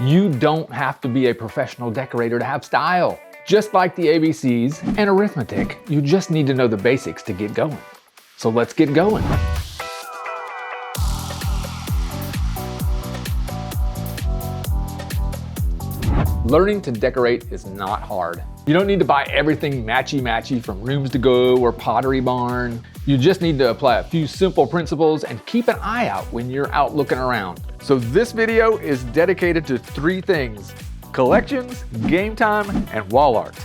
You don't have to be a professional decorator to have style. Just like the ABCs and arithmetic, you just need to know the basics to get going. So let's get going. Learning to decorate is not hard. You don't need to buy everything matchy-matchy from Rooms to Go or Pottery Barn. You just need to apply a few simple principles and keep an eye out when you're out looking around. So this video is dedicated to 3 things: collections, game time, and wall art.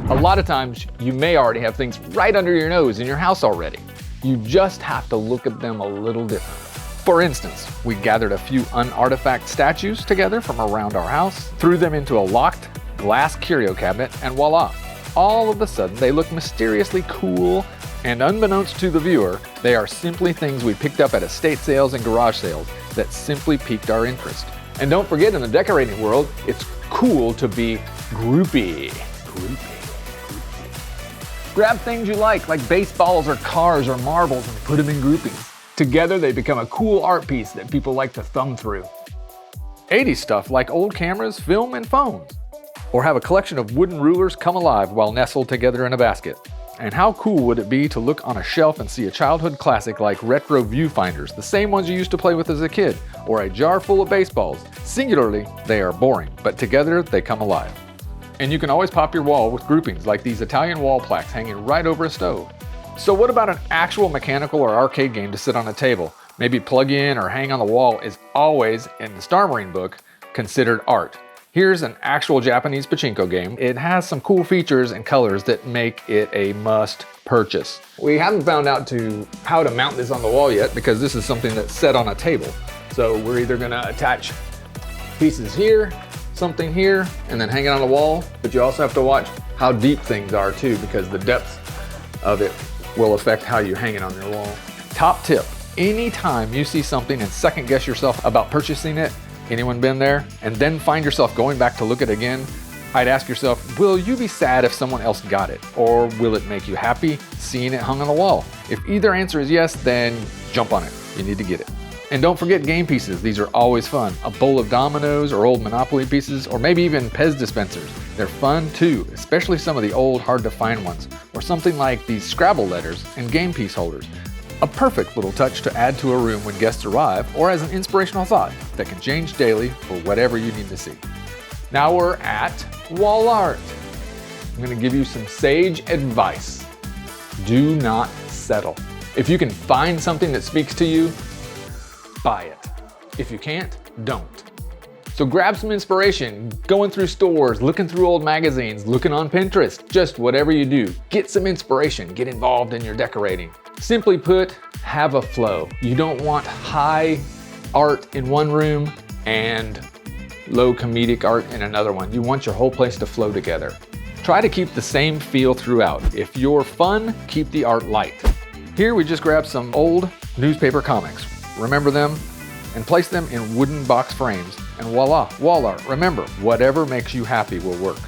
A lot of times you may already have things right under your nose in your house already. You just have to look at them a little differently. For instance, we gathered a few unartifact statues together from around our house, threw them into a locked glass curio cabinet, and voila! All of a sudden they look mysteriously cool, and unbeknownst to the viewer, they are simply things we picked up at estate sales and garage sales that simply piqued our interest. And don't forget, in the decorating world, it's cool to be groupie. Grab things you like baseballs or cars or marbles, and put them in groupings. Together they become a cool art piece that people like to thumb through. 80s stuff like old cameras, film, and phones. Or have a collection of wooden rulers come alive while nestled together in a basket. And how cool would it be to look on a shelf and see a childhood classic like retro viewfinders, the same ones you used to play with as a kid, or a jar full of baseballs. Singularly, they are boring, but together they come alive. And you can always pop your wall with groupings like these Italian wall plaques hanging right over a stove. So what about an actual mechanical or arcade game to sit on a table? Maybe plug in or hang on the wall is always, in the Starmering book, considered art. Here's an actual Japanese pachinko game. It has some cool features and colors that make it a must purchase. We haven't found out how to mount this on the wall yet because this is something that's set on a table. So we're either gonna attach pieces here, something here, and then hang it on the wall. But you also have to watch how deep things are too, because the depth of it will affect how you hang it on your wall. Top tip, anytime you see something and second guess yourself about purchasing it, anyone been there, and then find yourself going back to look at it again, I'd ask yourself, will you be sad if someone else got it? Or will it make you happy seeing it hung on the wall? If either answer is yes, then jump on it. You need to get it. And don't forget game pieces. These are always fun. A bowl of dominoes or old Monopoly pieces, or maybe even Pez dispensers. They're fun too, especially some of the old hard to find ones, or something like these Scrabble letters and game piece holders. A perfect little touch to add to a room when guests arrive, or as an inspirational thought that can change daily for whatever you need to see. Now we're at wall art. I'm gonna give you some sage advice. Do not settle. If you can find something that speaks to you, buy it. If you can't, don't. So grab some inspiration, going through stores, looking through old magazines, looking on Pinterest, just whatever you do. Get some inspiration, get involved in your decorating. Simply put, have a flow. You don't want high art in one room and low comedic art in another one. You want your whole place to flow together. Try to keep the same feel throughout. If you're fun, keep the art light. Here we just grabbed some old newspaper comics. Remember them and place them in wooden box frames, and voila, wall art. Remember, whatever makes you happy will work.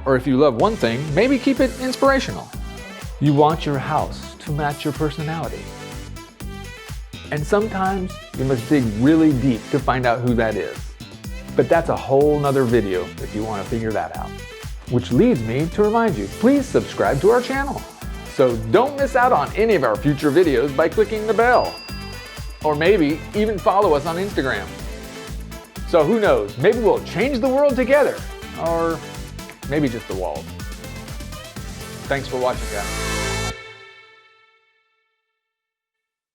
Or if you love one thing, maybe keep it inspirational. You want your house to match your personality. And sometimes you must dig really deep to find out who that is. But that's a whole nother video if you want to figure that out. Which leads me to remind you, please subscribe to our channel. So don't miss out on any of our future videos by clicking the bell. Or maybe even follow us on Instagram. So who knows, maybe we'll change the world together. Or maybe just the walls. Thanks for watching, guys.